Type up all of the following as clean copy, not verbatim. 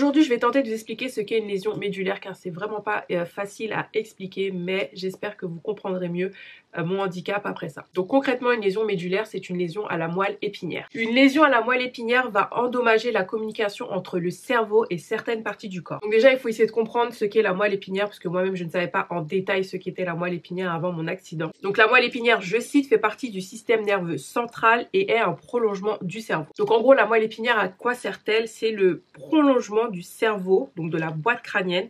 aujourd'hui je vais tenter de vous expliquer ce qu'est une lésion médulaire car c'est vraiment pas facile à expliquer, mais j'espère que vous comprendrez mieux mon handicap après ça. Donc concrètement, une lésion médulaire, c'est une lésion à la moelle épinière. Une lésion à la moelle épinière va endommager la communication entre le cerveau et certaines parties du corps. Donc déjà, il faut essayer de comprendre ce qu'est la moelle épinière parce que moi-même je ne savais pas en détail ce qu'était la moelle épinière avant mon accident. Donc la moelle épinière, je cite, fait partie du système nerveux central et est un prolongement du cerveau. Donc en gros, la moelle épinière, à quoi sert-elle? C'est le prolongement du cerveau, donc de la boîte crânienne,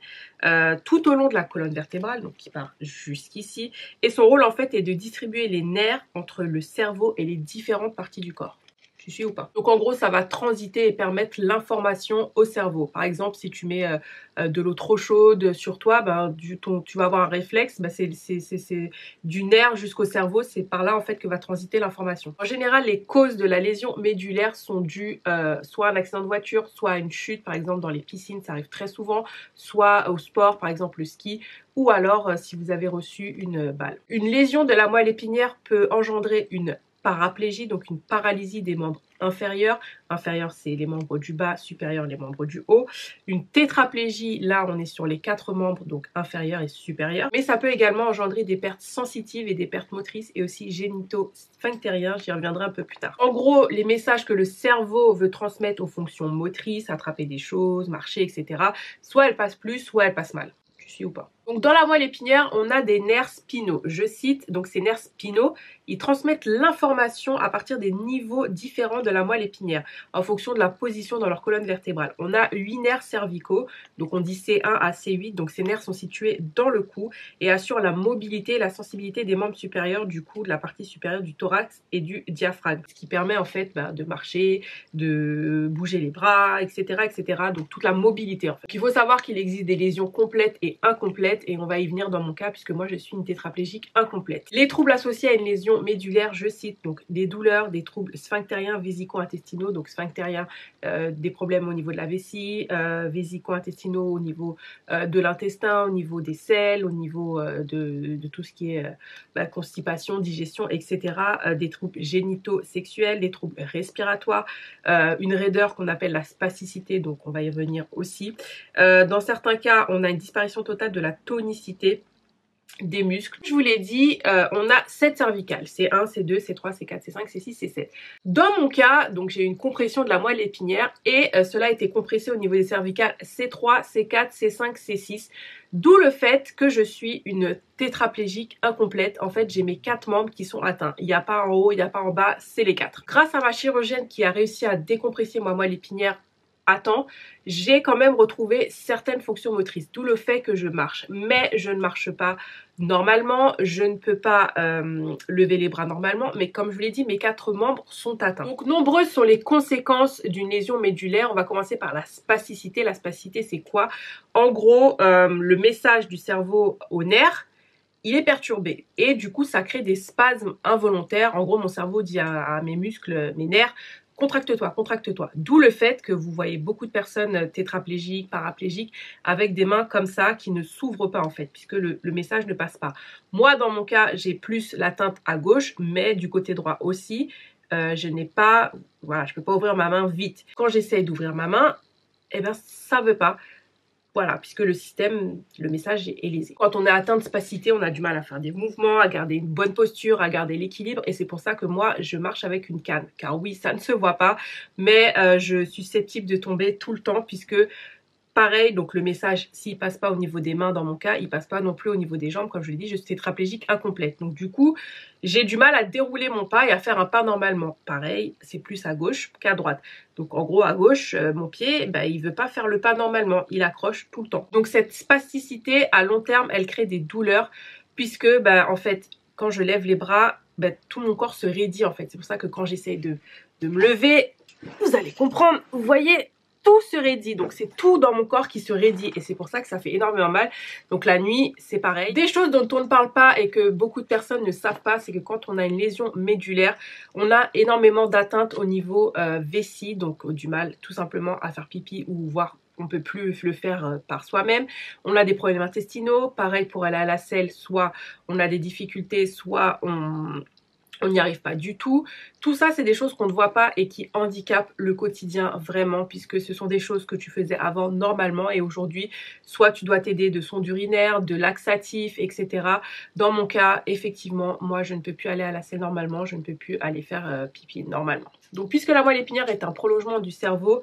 tout au long de la colonne vertébrale, donc qui part jusqu'ici. Et son rôle en fait est de distribuer les nerfs entre le cerveau et les différentes parties du corps. Tu suis ou pas? Donc en gros, ça va transiter et permettre l'information au cerveau. Par exemple, si tu mets de l'eau trop chaude sur toi, ben, tu vas avoir un réflexe, ben, c'est du nerf jusqu'au cerveau, c'est par là en fait que va transiter l'information. En général, les causes de la lésion médulaire sont dues soit à un accident de voiture, soit à une chute, par exemple dans les piscines, ça arrive très souvent, soit au sport, par exemple le ski, ou alors si vous avez reçu une balle. Une lésion de la moelle épinière peut engendrer une paraplégie, donc une paralysie des membres inférieurs. Inférieurs, c'est les membres du bas, supérieurs, les membres du haut. Une tétraplégie, là, on est sur les 4 membres, donc inférieurs et supérieurs. Mais ça peut également engendrer des pertes sensitives et des pertes motrices et aussi génito-sphinctériens. J'y reviendrai un peu plus tard. En gros, les messages que le cerveau veut transmettre aux fonctions motrices, attraper des choses, marcher, etc., soit elles passent plus, soit elles passent mal. Tu suis ou pas? Donc dans la moelle épinière, on a des nerfs spinaux. Je cite, donc ces nerfs spinaux, ils transmettent l'information à partir des niveaux différents de la moelle épinière, en fonction de la position dans leur colonne vertébrale. On a 8 nerfs cervicaux, donc on dit C1 à C8, donc ces nerfs sont situés dans le cou et assurent la mobilité et la sensibilité des membres supérieurs du cou, de la partie supérieure du thorax et du diaphragme, ce qui permet en fait de marcher, de bouger les bras, etc., etc. Donc toute la mobilité en fait. Donc, il faut savoir qu'il existe des lésions complètes et incomplètes, et on va y venir dans mon cas puisque moi je suis une tétraplégique incomplète. Les troubles associés à une lésion médulaire, je cite, donc des douleurs, des troubles sphinctériens, vésico-intestinaux, donc sphinctériens, des problèmes au niveau de la vessie, vésico-intestinaux au niveau de l'intestin, au niveau des selles, au niveau de tout ce qui est constipation, digestion, etc. Des troubles génito-sexuels, des troubles respiratoires, une raideur qu'on appelle la spasticité, donc on va y revenir aussi. Dans certains cas, on a une disparition totale de la tonicité des muscles. Je vous l'ai dit, on a 7 cervicales, C1, C2, C3, C4, C5, C6, C7. Dans mon cas, donc j'ai une compression de la moelle épinière et cela a été compressé au niveau des cervicales C3, C4, C5, C6. D'où le fait que je suis une tétraplégique incomplète. En fait, j'ai mes 4 membres qui sont atteints. Il n'y a pas en haut, il n'y a pas en bas, c'est les 4. Grâce à ma chirurgienne qui a réussi à décompresser ma moelle épinière à temps, j'ai quand même retrouvé certaines fonctions motrices, d'où le fait que je marche. Mais je ne marche pas normalement, je ne peux pas lever les bras normalement, mais comme je vous l'ai dit, mes 4 membres sont atteints. Donc nombreuses sont les conséquences d'une lésion médulaire. On va commencer par la spasticité. La spasticité, c'est quoi? En gros, le message du cerveau au nerf, il est perturbé et du coup ça crée des spasmes involontaires. En gros, mon cerveau dit à mes muscles, mes nerfs, contracte-toi, contracte-toi. D'où le fait que vous voyez beaucoup de personnes tétraplégiques, paraplégiques, avec des mains comme ça qui ne s'ouvrent pas en fait, puisque le message ne passe pas. Moi, dans mon cas, j'ai plus l'atteinte à gauche, mais du côté droit aussi. Je n'ai pas, voilà, je peux pas ouvrir ma main vite. Quand j'essaie d'ouvrir ma main, eh ben ça veut pas. Voilà, puisque le système, le message est lésé. Quand on est atteint de spasticité, on a du mal à faire des mouvements, à garder une bonne posture, à garder l'équilibre. Et c'est pour ça que moi, je marche avec une canne. Car oui, ça ne se voit pas, mais je suis susceptible de tomber tout le temps puisque... Pareil, donc le message, s'il passe pas au niveau des mains dans mon cas, il passe pas non plus au niveau des jambes. Comme je l'ai dit, je suis tétraplégique incomplète. Donc du coup, j'ai du mal à dérouler mon pas et à faire un pas normalement. Pareil, c'est plus à gauche qu'à droite. Donc en gros, à gauche, mon pied, il veut pas faire le pas normalement. Il accroche tout le temps. Donc cette spasticité, à long terme, elle crée des douleurs puisque, en fait, quand je lève les bras, tout mon corps se raidit en fait. C'est pour ça que quand j'essaie de me lever, vous allez comprendre, vous voyez, tout se raidit, donc c'est tout dans mon corps qui se raidit et c'est pour ça que ça fait énormément mal. Donc la nuit, c'est pareil. Des choses dont on ne parle pas et que beaucoup de personnes ne savent pas, c'est que quand on a une lésion médulaire, on a énormément d'atteintes au niveau vessie, donc du mal tout simplement à faire pipi ou voir on peut plus le faire par soi-même. On a des problèmes intestinaux, pareil pour aller à la selle, soit on a des difficultés, soit on n'y arrive pas du tout. Tout ça, c'est des choses qu'on ne voit pas et qui handicapent le quotidien vraiment, puisque ce sont des choses que tu faisais avant normalement et aujourd'hui, soit tu dois t'aider de sondes urinaires, de laxatifs, etc. Dans mon cas, effectivement, moi, je ne peux plus aller à la selle normalement, je ne peux plus aller faire pipi normalement. Donc, puisque la moelle épinière est un prolongement du cerveau,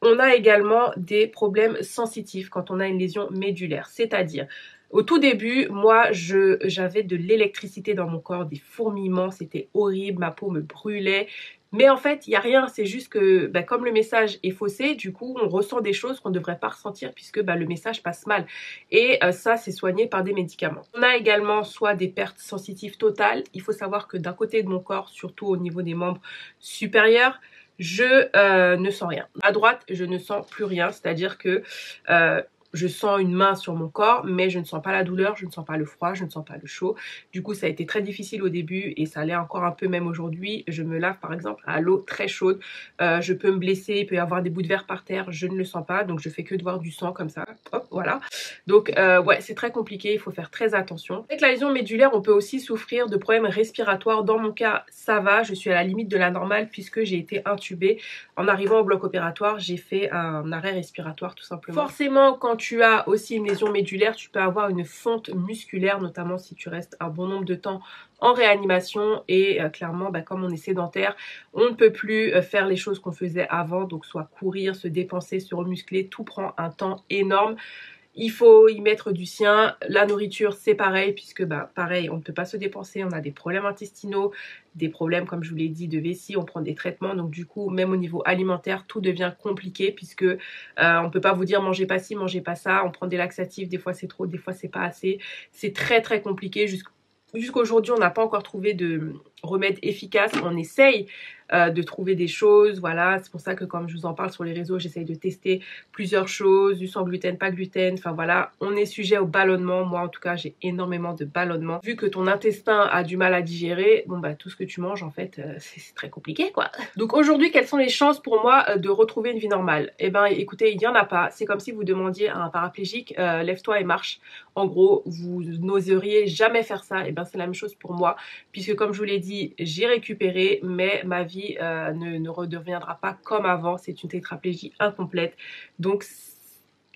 on a également des problèmes sensitifs quand on a une lésion médulaire, c'est-à-dire au tout début, moi, j'avais de l'électricité dans mon corps, des fourmillements, c'était horrible, ma peau me brûlait. Mais en fait, il n'y a rien, c'est juste que comme le message est faussé, du coup, on ressent des choses qu'on ne devrait pas ressentir puisque le message passe mal. Et ça, c'est soigné par des médicaments. On a également soit des pertes sensitives totales. Il faut savoir que d'un côté de mon corps, surtout au niveau des membres supérieurs, je ne sens rien. À droite, je ne sens plus rien, c'est-à-dire que je sens une main sur mon corps, mais je ne sens pas la douleur, je ne sens pas le froid, je ne sens pas le chaud. Du coup, ça a été très difficile au début et ça l'est encore un peu même aujourd'hui. Je me lave par exemple à l'eau très chaude. Je peux me blesser, il peut y avoir des bouts de verre par terre, je ne le sens pas. Donc, je fais que de voir du sang comme ça. Hop, voilà. Donc, ouais, c'est très compliqué, il faut faire très attention. Avec la lésion médulaire, on peut aussi souffrir de problèmes respiratoires. Dans mon cas, ça va, je suis à la limite de la normale puisque j'ai été intubée. En arrivant au bloc opératoire, j'ai fait un arrêt respiratoire tout simplement. Forcément, quand tu as aussi une lésion médulaire, tu peux avoir une fonte musculaire, notamment si tu restes un bon nombre de temps en réanimation et clairement comme on est sédentaire, on ne peut plus faire les choses qu'on faisait avant, donc soit courir, se dépenser, se remuscler, tout prend un temps énorme. Il faut y mettre du sien. La nourriture, c'est pareil, puisque pareil, on ne peut pas se dépenser. On a des problèmes intestinaux, des problèmes, comme je vous l'ai dit, de vessie. On prend des traitements. Donc du coup, même au niveau alimentaire, tout devient compliqué, puisque on ne peut pas vous dire mangez pas ci, mangez pas ça. On prend des laxatifs. Des fois, c'est trop, des fois, c'est pas assez. C'est très, très compliqué. Jusqu'aujourd'hui, on n'a pas encore trouvé de remède efficace. On essaye de trouver des choses, voilà, c'est pour ça que comme je vous en parle sur les réseaux, j'essaye de tester plusieurs choses, du sans gluten, pas gluten, enfin voilà, on est sujet au ballonnement. Moi en tout cas, j'ai énormément de ballonnement. Vu que ton intestin a du mal à digérer, bon tout ce que tu manges en fait, c'est très compliqué quoi. Donc aujourd'hui, quelles sont les chances pour moi de retrouver une vie normale? Eh ben écoutez, il n'y en a pas. C'est comme si vous demandiez à un paraplégique, lève-toi et marche. En gros, vous n'oseriez jamais faire ça. Et ben c'est la même chose pour moi, puisque comme je vous l'ai dit, j'ai récupéré, mais ma vie ne redeviendra pas comme avant. C'est une tétraplégie incomplète. Donc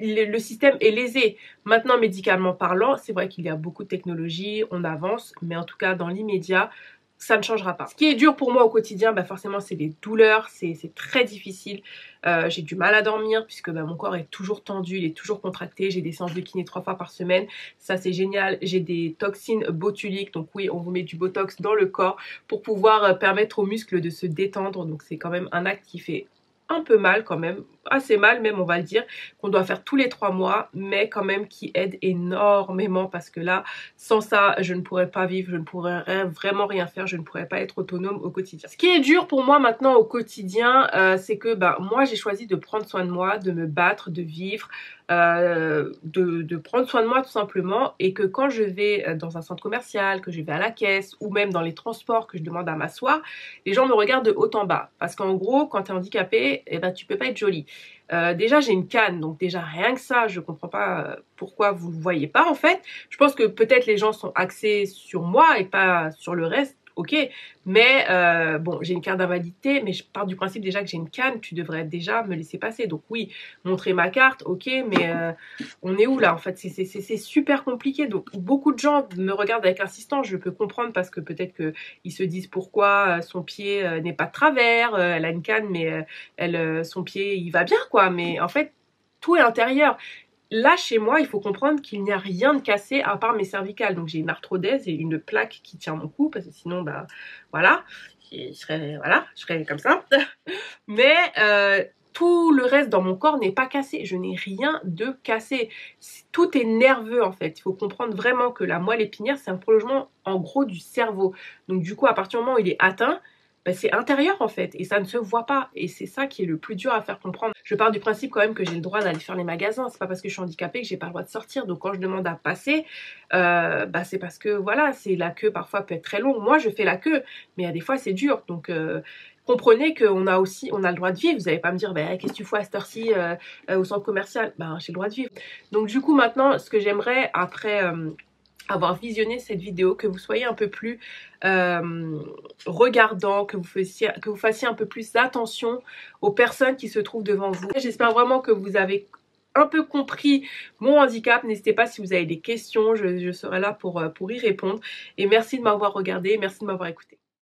le système est lésé. Maintenant, médicalement parlant, c'est vrai qu'il y a beaucoup de technologies, on avance, mais en tout cas dans l'immédiat, ça ne changera pas. Ce qui est dur pour moi au quotidien, forcément c'est les douleurs, c'est très difficile. J'ai du mal à dormir puisque mon corps est toujours tendu, il est toujours contracté. J'ai des séances de kiné 3 fois par semaine, ça c'est génial. J'ai des toxines botuliques, donc oui, on vous met du botox dans le corps pour pouvoir permettre aux muscles de se détendre. Donc c'est quand même un acte qui fait un peu mal quand même, assez mal même on va le dire, qu'on doit faire tous les 3 mois, mais quand même qui aide énormément parce que là, sans ça, je ne pourrais pas vivre, je ne pourrais vraiment rien faire, je ne pourrais pas être autonome au quotidien. Ce qui est dur pour moi maintenant au quotidien, c'est que moi j'ai choisi de prendre soin de moi, de me battre, de vivre, de prendre soin de moi tout simplement, et que quand je vais dans un centre commercial, que je vais à la caisse ou même dans les transports, que je demande à m'asseoir, les gens me regardent de haut en bas parce qu'en gros quand tu es handicapé, tu peux pas être jolie. Déjà j'ai une canne, donc déjà rien que ça, je comprends pas pourquoi vous ne voyez pas en fait. Je pense que peut-être les gens sont axés sur moi et pas sur le reste. Ok, mais bon, j'ai une carte d'invalidité, mais je pars du principe déjà que j'ai une canne, tu devrais déjà me laisser passer. Donc oui, montrer ma carte, ok, mais on est où là en fait? C'est super compliqué. Donc beaucoup de gens me regardent avec insistance, je peux comprendre parce que peut-être qu'ils se disent pourquoi son pied n'est pas de travers, elle a une canne, mais son pied il va bien quoi. Mais en fait, tout est intérieur. Là, chez moi, il faut comprendre qu'il n'y a rien de cassé à part mes cervicales. Donc, j'ai une arthrodèse et une plaque qui tient mon cou parce que sinon, voilà, je serais comme ça. Mais tout le reste dans mon corps n'est pas cassé. Je n'ai rien de cassé. Tout est nerveux en fait. Il faut comprendre vraiment que la moelle épinière, c'est un prolongement en gros du cerveau. Donc, du coup, à partir du moment où il est atteint, c'est intérieur en fait et ça ne se voit pas, et c'est ça qui est le plus dur à faire comprendre. Je pars du principe quand même que j'ai le droit d'aller faire les magasins, c'est pas parce que je suis handicapée que j'ai pas le droit de sortir. Donc quand je demande à passer, c'est parce que voilà, c'est la queue parfois peut être très longue. Moi je fais la queue, mais des fois c'est dur. Donc comprenez qu'on a le droit de vivre. Vous n'allez pas me dire qu'est-ce que tu fais à cette heure-ci au centre commercial? J'ai le droit de vivre. Donc du coup maintenant, ce que j'aimerais après avoir visionné cette vidéo, que vous soyez un peu plus regardant, que vous fassiez un peu plus attention aux personnes qui se trouvent devant vous. J'espère vraiment que vous avez un peu compris mon handicap. N'hésitez pas si vous avez des questions, je serai là pour y répondre. Et merci de m'avoir regardé, merci de m'avoir écouté.